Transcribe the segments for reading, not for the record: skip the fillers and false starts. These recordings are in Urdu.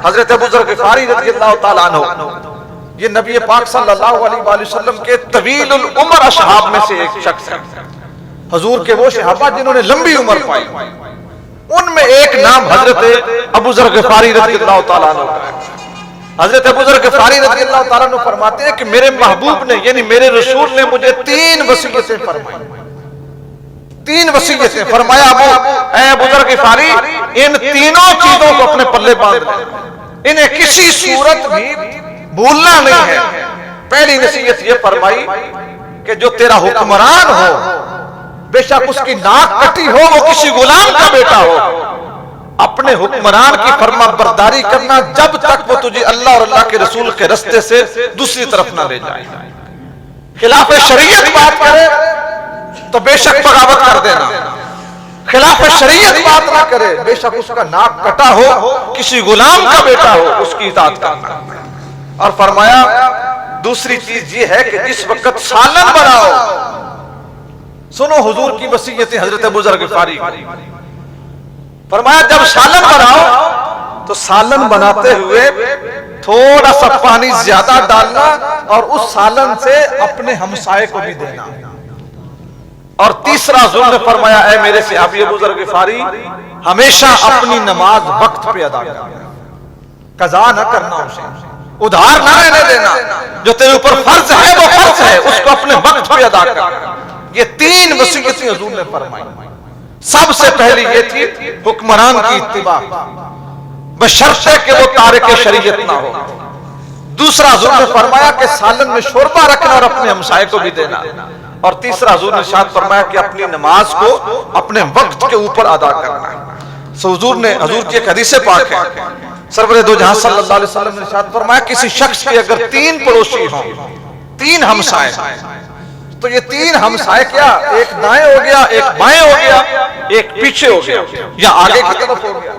حضرت ابو ذر غفاری رضی اللہ تعالیٰ عنہ، یہ نبی پاک صلی اللہ علیہ وآلہ وسلم کے طویل العمر اصحاب میں سے ایک شخص ہے۔ حضور کے وہ صحابہ جنہوں نے لمبی عمر پائی، ان میں ایک نام حضرت ابو ذر غفاری رضی اللہ تعالیٰ عنہ کا ہے۔ حضرت ابو ذر غفاری رضی اللہ تعالیٰ عنہ فرماتے ہیں کہ میرے محبوب نے یعنی میرے رسول نے مجھے 3 وصیتیں فرمائی۔ 3 وصیتیں فرمایا، اے ابو ذر غفاری ان تینوں چیزوں کو اپنے پلے باندھ لیں، انہیں کسی صورت بھی بھولنا نہیں ہے۔ پہلی نصیحت یہ فرمائی کہ جو تیرا حکمران ہو، بے شک اس کی ناک کٹی ہو، وہ کسی غلام کا بیٹا ہو، اپنے حکمران کی فرما برداری کرنا جب تک وہ تجھے اللہ اور اللہ کے رسول کے رستے سے دوسری طرف نہ لے جائے۔ خلاف شریعت بات کرے تو بے شک بغاوت کر دینا، خلاف شریعت بات نہ کرے، بے شک اس کا ناک کٹا ہو، کسی غلام کا بیٹا ہو، اس کی اطاعت کرنا۔ اور فرمایا دوسری چیز یہ ہے کہ جس وقت سالن بناؤ، سنو حضور کی وصیت حضرت ابو ذر غفاری، فرمایا جب سالن بناؤ تو سالن بناتے ہوئے تھوڑا سا پانی زیادہ ڈالنا اور اس سالن سے اپنے ہمسائے کو بھی دینا۔ اور تیسرا حضور نے فرمایا اے میرے صحابی ابو ذر غفاری ہمیشہ اپنی نماز وقت پہ ادا کرنا، قضا نہ کرنا، اسے ادھار نہ رہنے دینا، جو تیرے اوپر فرض ہے وہ فرض ہے، اس کو اپنے وقت پہ ادا کرنا۔ یہ 3 وصیتیں حضور نے فرمائی۔ سب سے پہلی یہ تھی حکمران کی اتباع، بشرطے کہ وہ تارک شریعت نہ ہو۔ دوسرا حضور نے فرمایا کہ سالن میں شوربہ رکھنا اور اپنے ہمسائے کو بھی دینا۔ اور تیسرا حضور نے ارشاد فرمایا کہ اپنی نماز کو اپنے وقت کے اوپر ادا کرنا۔ حضور کی ایک حدیث پاک ہے، سرور دو جہاں صلی اللہ علیہ وسلم نے ارشاد فرمایا کسی شخص کے اگر 3 پڑوسی ہوں، 3 ہمسائے، تو یہ 3 ہمسائے کیا، ایک دائیں ہو گیا، ایک بائیں ہو گیا، ایک پیچھے ہو گیا یا آگے کی طرف ہو گیا۔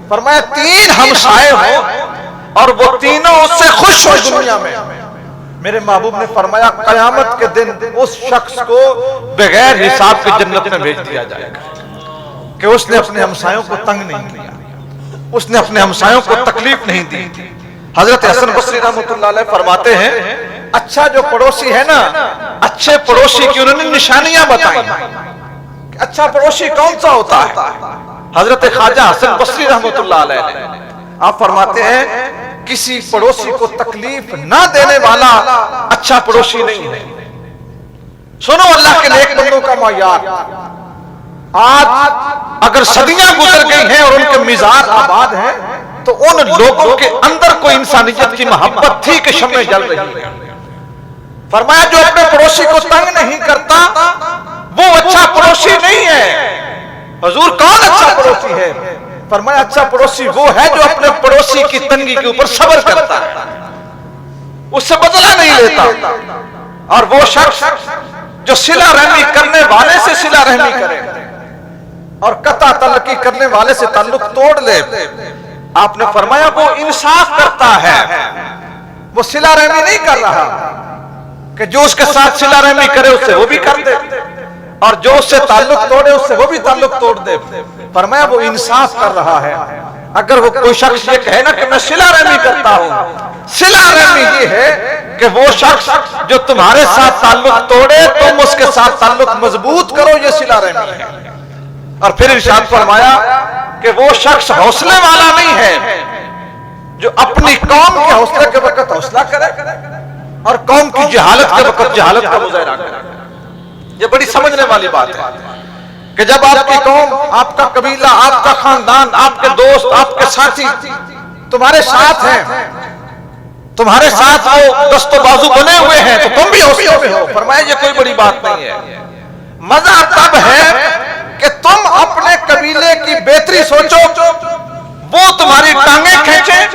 فرمایا 3 ہمسائے ہوں اور وہ تینوں اس سے خوش ہو دنیا میں، میرے محبوب نے فرمایا قیامت کے دن اس شخص کو بغیر حساب کے جنت میں بھیج دیا جائے گا، کہ اس نے اپنے ہمسایوں کو تنگ نہیں کیا، اس نے اپنے ہمسایوں کو تکلیف نہیں دی۔ حضرت حسن بصری رحمۃ اللہ علیہ فرماتے ہیں اچھا جو پڑوسی ہے نا، اچھے پڑوسی کی انہوں نے نشانیاں بتائیں کہ اچھا پڑوسی کون سا ہوتا ہے۔ حضرت خواجہ حسن بصری رحمۃ اللہ علیہ آپ فرماتے ہیں کسی پڑوسی کو تکلیف نہ دینے والا اچھا پڑوسی نہیں ہے۔ سنو اللہ کے نیک بندوں کا معیار، آج اگر صدیاں گزر گئی ہیں اور ان کے مزاج آباد ہیں تو ان لوگوں کے اندر کوئی انسانیت کی محبت تھی کہ شمع جل رہی ہے۔ فرمایا جو اپنے پڑوسی کو تنگ نہیں کرتا وہ اچھا پڑوسی نہیں ہے۔ حضور کون اچھا پڑوسی ہے؟ فرمایا اچھا پڑوسی وہ ہے جو اپنے پڑوسی کی تنگی کے اوپر صبر کرتا ہے، اس سے بدلہ نہیں لیتا، اور وہ شخص جو صلہ رحمی کرنے والے سے صلہ رحمی کرے اور قطع تعلقی کرنے والے سے تعلق توڑ لے۔ آپ نے فرمایا وہ انصاف کرتا ہے، وہ صلہ رحمی نہیں کر رہا کہ جو اس کے ساتھ صلہ رحمی کرے اس سے وہ بھی کر دے اور جو اس سے تعلق توڑے اس سے وہ بھی تعلق توڑ دے۔ فرمایا وہ انصاف کر رہا ہے۔ اگر وہ کوئی شخص یہ کہے نا کہ میں صلہ رحمی کرتا ہوں، صلہ رحمی یہ ہے کہ وہ شخص جو تمہارے ساتھ تعلق توڑے تم اس کے ساتھ تعلق مضبوط کرو، یہ صلہ رحمی ہے۔ اور پھر ارشاد فرمایا کہ وہ شخص حوصلے والا نہیں ہے جو اپنی قوم کے حوصلے کے وقت حوصلہ کرے اور قوم کی جہالت کے وقت جہالت کا مظاہرہ کرے۔ یہ بڑی سمجھنے والی بات ہے کہ جب آپ کی قوم، آپ کا قبیلہ، آپ کا خاندان، آپ کے دوست، آپ کے ساتھی تمہارے ساتھ ہیں، تمہارے ساتھ وہ دست و بازو بنے ہوئے ہیں تو تم بھی حوصلے میں ہو۔ فرمایا یہ کوئی بڑی بات نہیں ہے، مزہ تب ہے کہ تم اپنے قبیلے کی بہتری سوچو، وہ تمہاری ٹانگیں کھینچیں،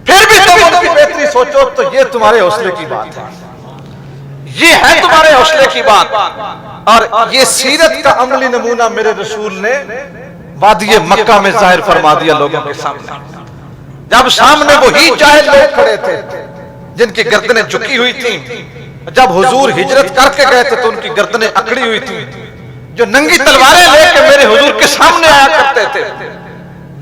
پھر بھی تم ان کی بہتری سوچو، تو یہ تمہارے حوصلے کی بات ہے، یہ ہے تمہارے حوصلے کی بات۔ اور یہ سیرت کا عملی نمونہ میرے رسول نے وادی مکہ میں ظاہر فرما دیا لوگوں کے سامنے، جب سامنے وہی جاہل لوگ کھڑے تھے جن کی گردنیں جھکی ہوئی تھیں، جب حضور ہجرت کر کے گئے تھے تو ان کی گردنیں اکڑی ہوئی تھیں، جو ننگی تلواریں لے کے میرے حضور کے سامنے آیا کرتے تھے،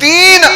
3